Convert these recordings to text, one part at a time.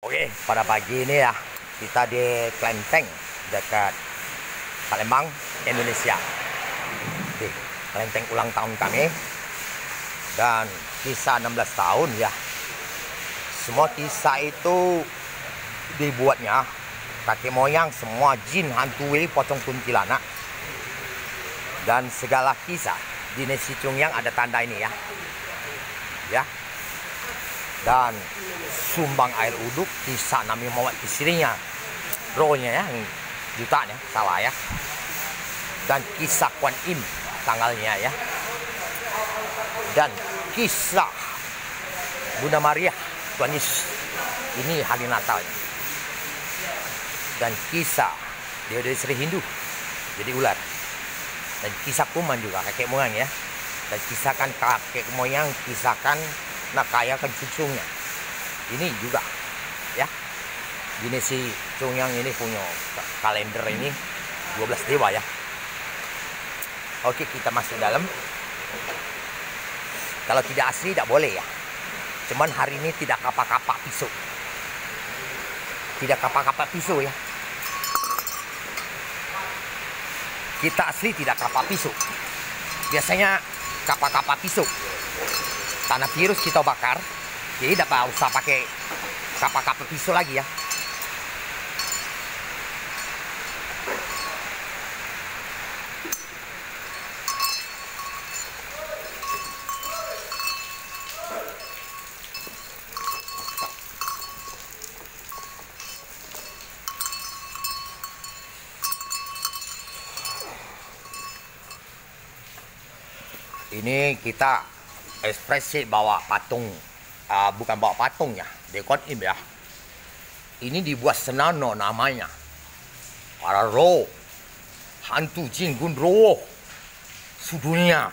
Oke, pada pagi ini ya kita di Klenteng dekat Palembang, Indonesia. Di Klenteng ulang tahun kami dan kisah 16 tahun ya. Semua kisah itu dibuatnya kakek moyang, semua jin, hantu, pocong kuntilanak dan segala kisah di Nasi Cungyang ada tanda ini ya. Ya. Dan sumbang air uduk kisah Nabi Muhammad istrinya rohnya ya yang jutanya salah ya, dan kisah Kuan Im tanggalnya ya, dan kisah Bunda Maria Tuhan Yesus ini hari Natalnya, dan kisah dia dari Sri Hindu jadi ular, dan kisah kuman juga kakek moyang ya, dan kisahkan kakek moyang kisahkan nak kayakan cucunya ini juga ya. Gini si Cungyang ini punya kalender ini 12 dewa ya. Oke, kita masuk dalam. Kalau tidak asli tidak boleh ya, cuman hari ini tidak kapak-kapak pisau, tidak kapak-kapak pisau ya. Kita asli tidak kapak pisau, biasanya kapak-kapak pisau tanah virus kita bakar, jadi tidak usah pakai kapak-kapak pisau lagi ya. Ini kita ekspresi bawa patung, bukan bawa patung ya, Kuan Im ya. Ini dibuat senano namanya. Para roh, hantu jin gundrowo, sudunya,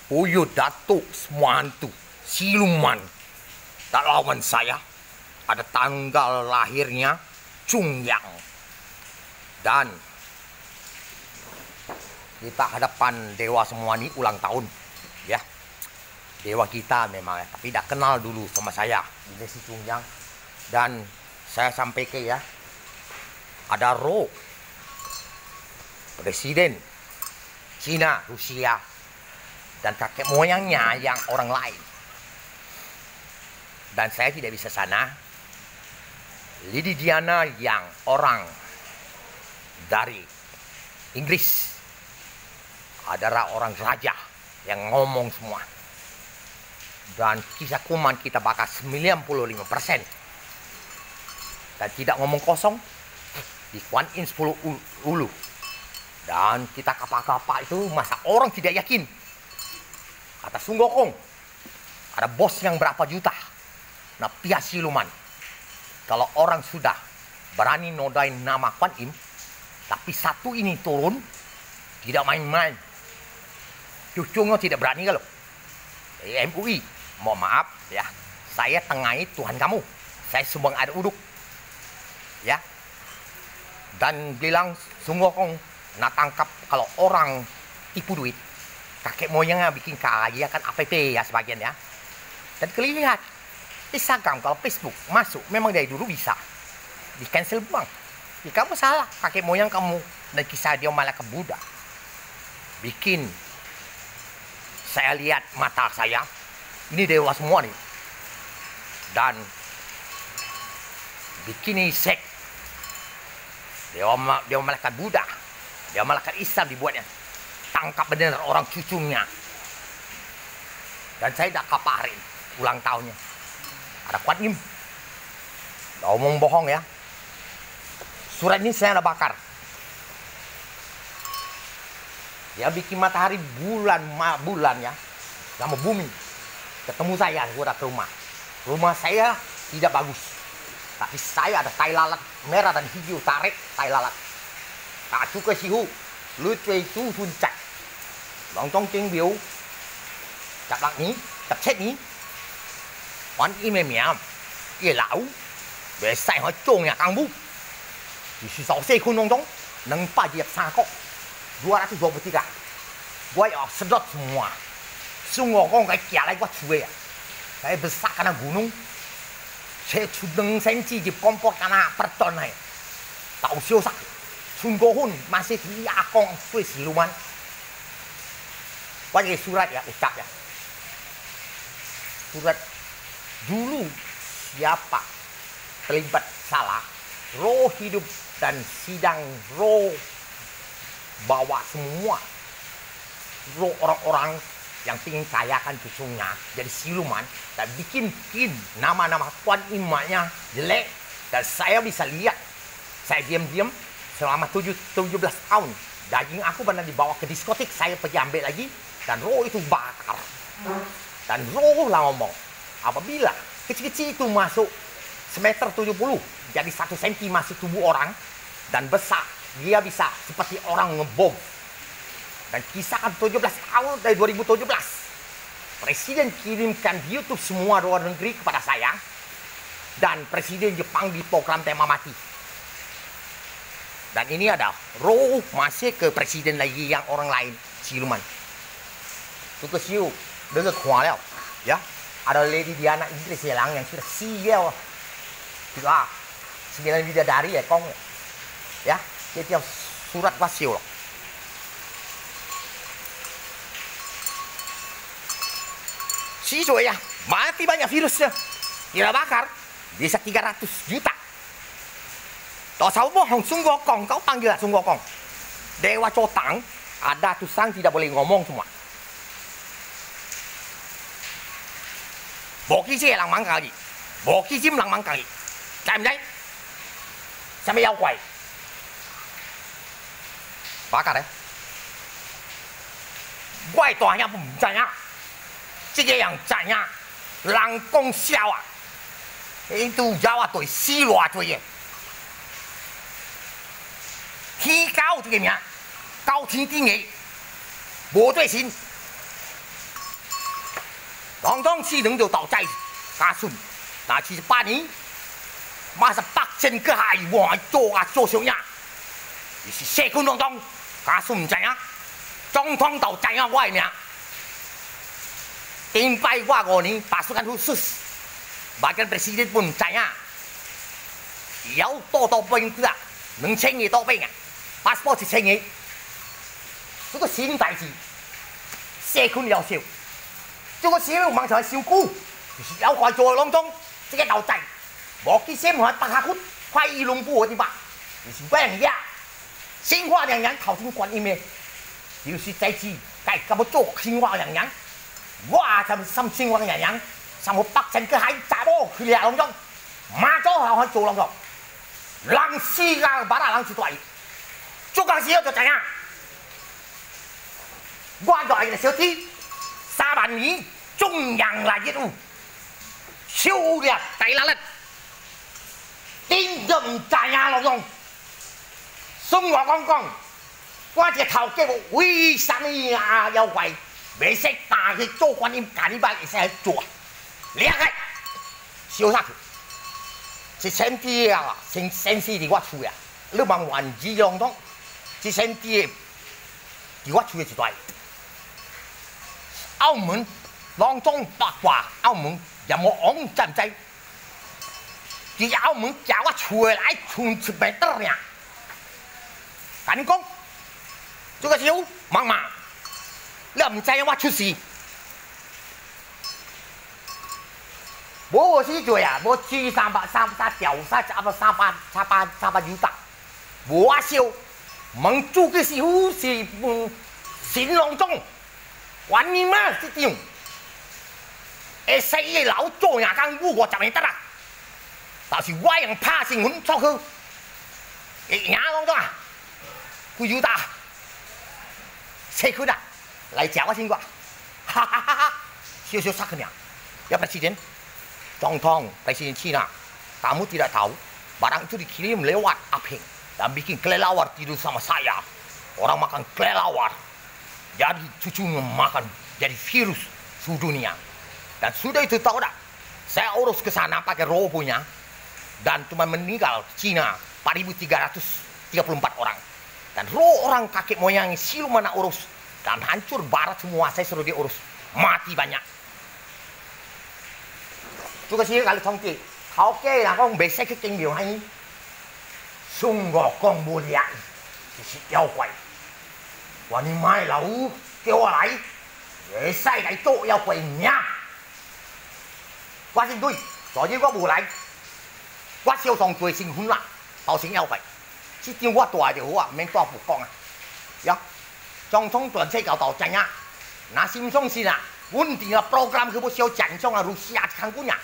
Puyo datuk semua hantu, siluman. Tak lawan saya, ada tanggal lahirnya Cungyang. Dan kita hadapan dewa semua ini ulang tahun ya. Dewa kita memang ya, tapi tidak kenal dulu sama saya di Nasi Cungyang. Dan saya sampaikan ya, ada roh presiden Cina, Rusia, dan kakek moyangnya yang orang lain. Dan saya tidak bisa sana. Lady Diana yang orang dari Inggris adalah orang raja yang ngomong semua. Dan kisah kuman kita bakal 95%. Dan tidak ngomong kosong. Di Kuan Im 10 ulu. Dan kita kapak-kapak itu masa orang tidak yakin. Kata Sun Gokong, ada bos yang berapa juta. Nah, pihak siluman. Kalau orang sudah berani nodain nama Kuan Im, tapi satu ini turun, tidak main-main. Cucunya tidak berani kalau. MUI, mohon maaf ya, saya tengahi Tuhan kamu, saya sumbang air uduk ya. Dan bilang Sun Gokong nak tangkap kalau orang tipu duit, kakek moyangnya bikin kaya kan APP ya sebagian ya. Dan kelihatan Instagram kalau Facebook masuk memang dari dulu bisa di cancel bang. Kamu salah, kakek moyang kamu dan kisah dia malah ke Buddha bikin. Saya lihat mata saya, ini dewa semua nih. Dan bikin sek. Dewa malaikat Buddha, dewa malaikat Islam dibuatnya. Tangkap benar orang cucunya. Dan saya dah kaparin ulang tahunnya. Ada Kuan Im. Dah omong bohong ya. Surat ini saya dah bakar. Dia bikin matahari bulan ya, sama bumi. Ketemu saya, gua ke rumah. Rumah saya tidak bagus, tapi saya ada tai lalat merah dan hijau, tarik tai lalat. Tak suka sihu, lu cuy tu puncak. Long tong tiếng biểu, chặt lặng ní, chặt chết ní. Quán im em miệng, kia lão, để sai hỏi trông nhà căng bút. Chỉ sử sáu xe khôn long tong, nâng ba diệp xa cốc. 223. Gua sedot semua. Sun Gokong kayak kialai gua cuy ya. Saya besar karena gunung. Saya sudah sensi di kompor karena perton hai. Tahu siosak. Sungguhun masih dia akong Swiss siluman. Pakai surat ya, ucap ya. Surat dulu siapa terlibat salah, roh hidup dan sidang roh bawa semua roh orang-orang yang ingin kayakan cucunya jadi siluman dan bikin nama-nama tuan imamnya jelek dan saya bisa lihat saya diam-diam selama 17 tahun daging aku pernah dibawa ke diskotik saya pergi ambil lagi dan roh itu bakar dan roh lah ngomong apabila kecil-kecil itu masuk semeter 70 jadi 1 senti masih tubuh orang dan besar dia bisa seperti orang ngebom. Dan kisahkan 17 tahun dari 2017. Presiden kirimkan di YouTube semua luar negeri kepada saya. Dan Presiden Jepang di program tema mati. Dan ini ada roh masih ke Presiden lagi yang orang lain. Siluman. Itu ke siu. Dengar kuah liao. Ya. Ada Lady Diana Idris Yelang yang sudah sial. Juga 9 bidadari ya kong. Ya. Dia surat wasiu loh. Si ya, mati banyak virusnya. Dia bakar, bisa 300 juta. Tahu sao bohong Sung Gokong, kau panggil lah Sung Gokong. Dewa Cotang, ada tusang tidak boleh ngomong semua. Boki sih lang mang kali, boki sim lang mang kali. Caiไม่sama yao quai. Bakar ya. Quai tuanya pun banyak. 这个样怎样？人讲笑啊，印度教啊对死偌多嘢，天高这个名，高天顶嘅，无对神，当当只能就到在家孙，那78年，58个孩娃做啊做上呀，就是社区当中，家孙唔知啊，总统到知啊我嘅名。 Timpai wah ni pasukan khusus. Bahkan presiden pun saya. Yếu to bên kia, nâng trên gì to bên à? Passport thì trên gì? Chúng có xin đại gì? Xe khôn liao siêu. Chúng có siêu mang theo siêu cú. Yếu khỏi chùa long trong, cái đầu chạy. Bỏ cái xem hỏi bạc hạ khút, khoai y lông bùa đi bạc. Thì quen ya. Sinh hoa nhàng nhàng thảo thiên quan im mê. Yếu sĩ chạy chi, cái cả một chỗ sinh hoa nhàng nhàng. Wah, sam sinh hoa nhàng nhàng. Sam một bạc chân cái hai trả bố, khi liạ long trong. Mà cho họ hỏi chùa long trong. Lăng si ra bà đã lăng chỉ tuổi. Chú càng xíu cho chạy nha. Qua gọi là siêu thi. Sa bản ý, trung nhàng là giết u. Siêu liệt, tay lá lật. Tin dầm chạy nha long trong. Xung vào con. Qua chỉ thảo kêu uy sáng y yêu quầy. Bế sách ta cái chỗ quan im cả đi bác sẽ chùa. Liệt cái. Siêu sát. Chỉ xem đi à, xem đi thì quá chui à. Lúc bằng hoàn chỉ long thông. Chỉ xem đi thì quá chui chỉ toại. Áo Môn long thông bạc quả, Áo Môn有冇昂真唔制？啲Áo Môn搞我出來，全出咪得呀！緊講，做個小忙嘛，你唔制我出事。我是做呀，我去300掉300有打，我笑蒙住個小是神龍中，玩你媽是點？誒細嘅佬做牙間污我就咪得啦，但是我人怕是我出去，牙當中啊，佢要打，社區啦，嚟找我先啩，哈哈哈哈，少少塞佢娘，有presiden。 Contoh Presiden Cina, kamu tidak tahu barang itu dikirim lewat Apeng dan bikin kelelawar tidur sama saya. Orang makan kelelawar, jadi cucunya makan jadi virus seluruh dunia. Dan sudah itu tahu dah, saya urus ke sana pakai robonya dan cuma meninggal Cina 4.334 orang. Dan roh orang kakek moyang siluman urus dan hancur barat semua saya suruh dia urus, mati banyak. 做個事，你通知 Oke là con bị sách cái kinh điều hay xung gọt con buồn dạng thì sẽ yêu quậy và ni mai lẩu kêu lại để sai cái chỗ yêu quậy nha quá xin tôi所以我無嚟，我小上最先款啦，後先有費，只要我大就好啊，免多不講啊。呀，將從斷車搞到正啊，那心中是啊，穩定啊 program 佢不需要緊張啊，如下看官啊，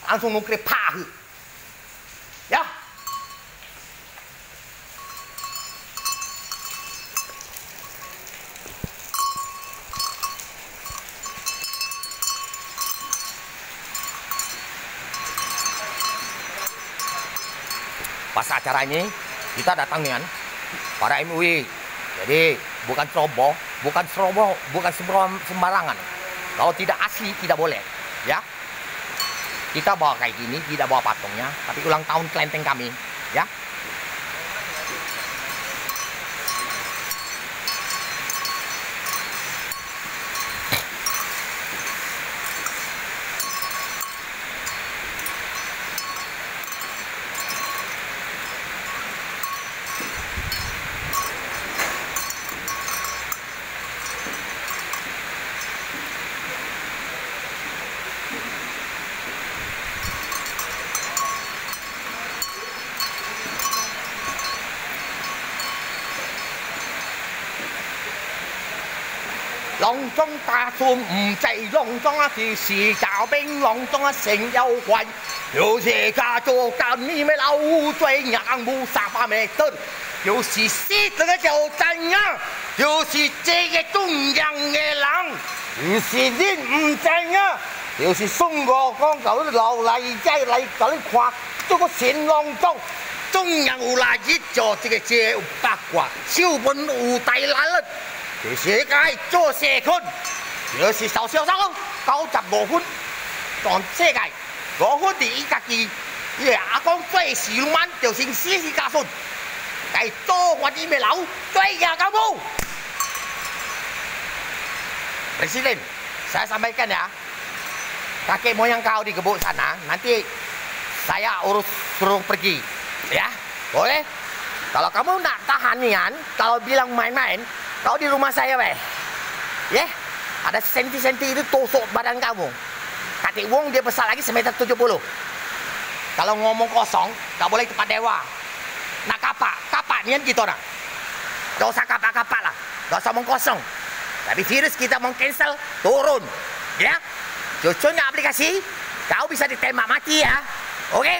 當中弄佢怕佢，呀。Pas acara ini kita datang dengan para MUI. Jadi bukan sembarangan. Kalau tidak asli tidak boleh, ya. Kita bawa kayak gini, tidak bawa patungnya, tapi ulang tahun kelenteng kami, ya. Long Trung ta xuân唔制long中啊，條時教兵long中啊成優惠，有時家做幹咪咪老追硬冇300米噸，有時死這個就怎樣，有時這個中央嘅人，有時你唔怎樣，有時送我講搞啲流嚟即係嚟搞啲跨，做個成long中。中央有來一做這個街有八卦，小本有大難了。世界做社群，就是受小生95分，toàn世界5分第一家己，也講最時慢就成40加順，係多或者咩樓最廿九步。Presiden, saya sampaikan ya, kakek moyang kau di kebun sana, nanti saya urus suruh pergi, ya, boleh? Kalau kamu nak tahan nian, kalau bilang main-main, kau di rumah saya weh, ya, ada senti-senti itu tusuk badan kamu. Katik Wong dia besar lagi 1,70 m. Kalau ngomong kosong, tak boleh tempat dewa. Nak kapak nian gitu nak. Gak usah kapak lah, gak usah ngomong kosong. Tapi virus kita mau cancel, turun, ya. Cucunya aplikasi, kau bisa ditembak mati ya, oke?